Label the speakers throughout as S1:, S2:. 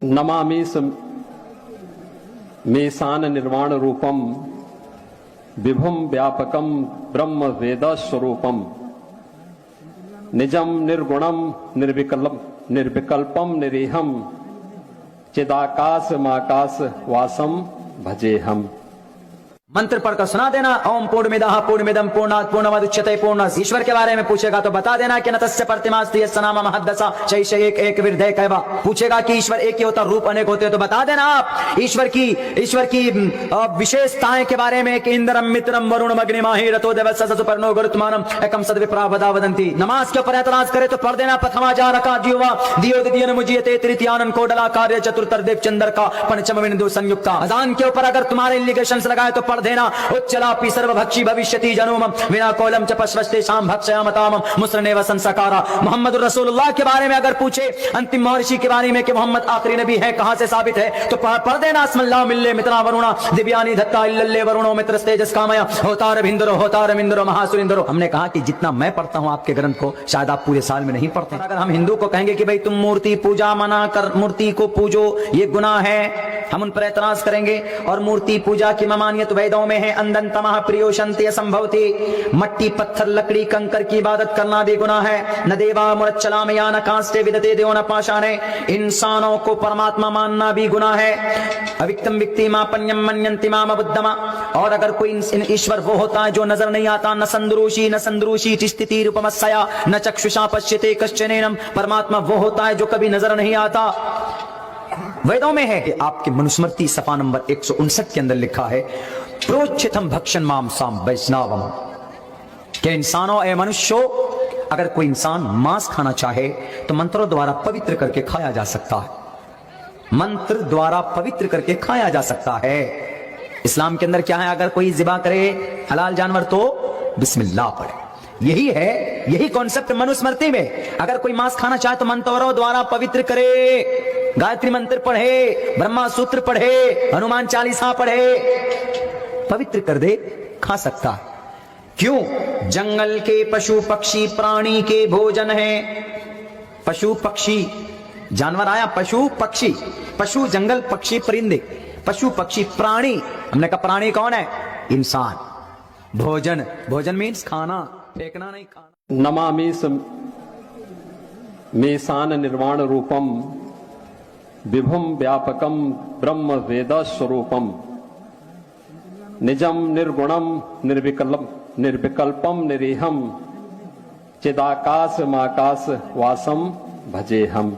S1: नमामि मेशान निर्वाण रूपम विभुम व्यापकम ब्रह्म वेद स्वरूपम निजम निर्गुणम निर्विकल्पम निरीहम चिदाकाश माकाश वासम भजेहम।
S2: मंत्र पढ़कर सुना देना। ओम पूर्णमिदः पूर्णमिदं पूर्णात् पूर्णमुदच्यते पूर्णस्य। ईश्वर के बारे में पूछेगा तो बता देना कि नतस्य प्रतिमास्ति यस्य नाम महद्दसा शैष एक एक विरधे कैवा। पूछेगा कि ईश्वर एक ही होता रूप अनेक होते तो बता देना आप ईश्वर की विशेषताएं के बारे में कि इंद्रम मित्रम वरुणम अग्निमाहि रतो देवस्य सुपर्णो गुरुत्मानम एकम सद्विप्रा वदा वदन्ति। नमाज के ऊपर एतराज करे तो पढ़ देना प्रथमाचारका जीवा दियो द्वितीयन मुजियते तृतीयानन कोडला कार्य चतुर्थर्देव चंद्र का पंचम बिंदु संयुक्ता। अजान के ऊपर अगर तुम्हारे इंडिकेशंस लगाए तो पढ़ देना उच्चलापि सर्वभक्षी भविष्यति जनोमम विना कोलम च पश्वस्ते शाम भक्षयामतामम मुस्रनेव संसकारा। मोहम्मद रसूलुल्लाह के बारे में अगर पूछे अंतिम महर्षि के बारे में कि मोहम्मद आखिरी नबी है कहां से साबित है तो पढ़ देना अस्मल्लाहु मिल्ले मित्रा वरुणा दिव्यानि दत्ता इल्लल्ले वरुणो मित्रस्तेजस कामया होतार मिंदरो महासुरिंदरो। हमने कहा कि जितना मैं पढ़ता हूं आपके ग्रंथ को शायद आप पूरे साल में नहीं पढ़ते। अगर हम हिंदू को कहेंगे कि भाई तुम मूर्ति पूजा मना कर मूर्ति को पूजो ये गुनाह है, हम उन पर एतराज करेंगे। और मूर्ति पूजा की ममानियत वेदों में है। अंदन तमह प्रियोशंति असंभवति। मट्टी पत्थर लकड़ी कंकर की इबादत करना भी गुनाह है। न देवा मुरच्चलाम या न कांस्ते विदते देव न पाषाणे। इंसानों को परमात्मा मानना भी गुनाह है। अविक्तम विक्ति मापन्यम मन्यन्ति माम बुद्धमा। और अगर कोई ईश्वर वो होता है जो नजर नहीं आता, न संदरूषी स्थिति रूपमस्या न चक्षुषा पश्यते कश्चनेनम। परमात्मा वो होता है जो कभी नजर नहीं आता। वेदों में है कि आपके मनुस्मृति सफा नंबर 159 के अंदर लिखा है प्रोच्छितम भक्षण मांसाम वैष्णवम के इंसानों ए मनुष्यों अगर कोई इंसान मांस खाना चाहे तो मंत्रों द्वारा पवित्र करके खाया जा सकता है। मंत्र द्वारा पवित्र करके खाया जा सकता है। इस्लाम के अंदर क्या है, अगर कोई जिबा करे हलाल जानवर तो बिस्मिल्लाह पढ़े। यही कॉन्सेप्ट मनुस्मृति में। अगर कोई मांस खाना चाहे तो मंत्रों द्वारा पवित्र करे, गायत्री मंत्र पढ़े, ब्रह्मा सूत्र पढ़े, हनुमान चालीसा पढ़े, पवित्र कर दे, खा सकता है। क्यों? जंगल के पशु पक्षी प्राणी के भोजन है। पशु पक्षी जानवर आया, पशु पक्षी, पशु जंगल, पक्षी परिंदे, पशु पक्षी प्राणी। हमने कहा प्राणी कौन है? इंसान। भोजन मीन्स खाना, फेंकना नहीं, खाना।
S1: नमामि मेशान निर्वाण रूपम विभुम व्यापकम ब्रह्म वेद स्वरूपम निजम निर्गुणम निर्विकल्पम निरीहम चिदाकाश माकाश वासम भजेहम।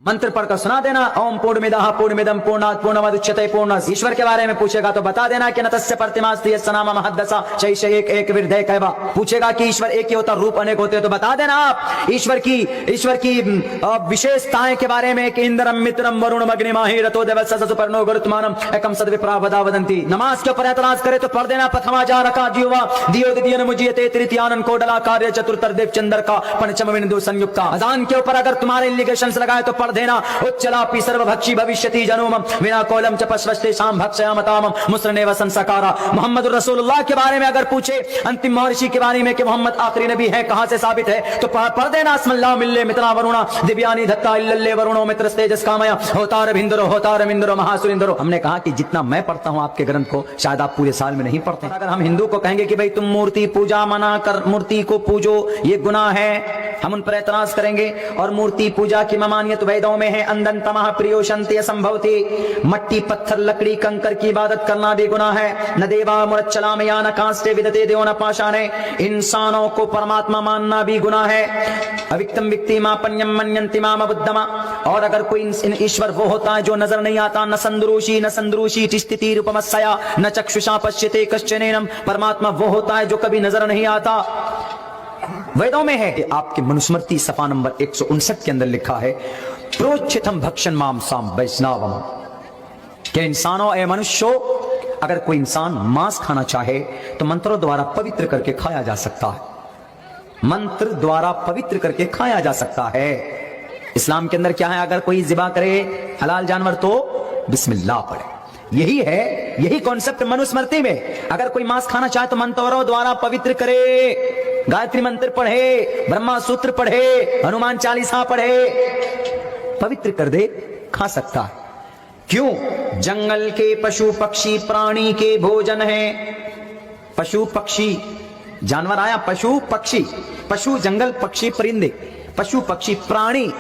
S2: मंत्र पढ़कर सुना देना। ओम पूर्णमिदः पूर्णमिदं पूर्णात् पूर्णमुदच्यते पूर्णस्य। ईश्वर के बारे में पूछेगा तो बता देना कि नतस्य प्रतिमास्ति यस्य नाम महद्दसा शैष एक एक विरधे कैवा। पूछेगा कि ईश्वर एक ही होता रूप अनेक होते तो बता देना आप ईश्वर की विशेषताएं के बारे में कि इंद्रम मित्रम वरुणम अग्निमाहि रतो देवस्य सुपर्णो गुरुत्मानम एकम सद्विप्रा वदा वदन्ति। नमाज के ऊपर एतराज करे तो पढ़ देना प्रथमाचारका जीवा दियो द्वितीयन मुजियते तृतीयानन कोडला कार्य चतुर्थर्देव चंद्र का पंचम बिंदु संयुक्ता। अजान के ऊपर अगर तुम्हारे इंडिकेशंस लगाए तो पढ़ देना उच्चलापि सर्वभक्षी भविष्यति जनोमम विना कोलम च पश्वस्ते शाम भक्षयामतामम मुस्रनेव संसकारा। मोहम्मद रसूलुल्लाह के बारे में अगर पूछे अंतिम महर्षि के बारे में कि मोहम्मद आखिरी नबी है कहां से साबित है तो पढ़ देना अस्मल्लाहु मिल्ले मित्रा वरुणा दिव्यानि दत्ता इल्लल्ले वरुणो मित्रस्तेजस कामया होतार मिंदरो महासुरिंदरो। हमने कहा कि जितना मैं पढ़ता हूं आपके ग्रंथ को शायद आप पूरे साल में नहीं पढ़ते। अगर हम हिंदू को कहेंगे कि भाई तुम मूर्ति पूजा मना कर मूर्ति को पूजो ये गुनाह है, हम उन पर एतराज करेंगे। और मूर्ति पूजा की ममानियत वेदों में है। अंदन तमह प्रियोशंति असंभवति। मट्टी पत्थर लकड़ी कंकर की इबादत करना भी गुनाह है। न देवा मुरच्चलाम या न कांस्ते विदते देव न पाषाणे। इंसानों को परमात्मा मानना भी गुनाह है। अविक्तम विक्ति मापन्यम मन्यन्ति माम बुद्धमा। और अगर कोई ईश्वर वो होता है जो नजर नहीं आता, न संदरूषी स्थिति रूपमस्या न चक्षुषा पश्यते कश्चनेनम। परमात्मा वो होता है जो कभी नजर नहीं आता। वेदों में है कि आपके मनुस्मृति सफा नंबर 159 के अंदर लिखा है प्रोच्छितम भक्षण मांसाम वैष्णवम के इंसानों ए मनुष्यों अगर कोई इंसान मांस खाना चाहे तो मंत्रों द्वारा पवित्र करके खाया जा सकता है। मंत्र द्वारा पवित्र करके खाया जा सकता है। इस्लाम के अंदर क्या है, अगर कोई जिबा करे हलाल जानवर तो बिस्मिल्लाह पढ़े। यही कॉन्सेप्ट मनुस्मृति में। अगर कोई मांस खाना चाहे तो मंत्रों द्वारा पवित्र करे, गायत्री मंत्र पढ़े, ब्रह्मा सूत्र पढ़े, हनुमान चालीसा पढ़े, पवित्र कर दे, खा सकता है। क्यों? जंगल के पशु पक्षी प्राणी के भोजन है। पशु पक्षी जानवर आया, पशु पक्षी, पशु जंगल, पक्षी परिंदे, पशु पक्षी प्राणी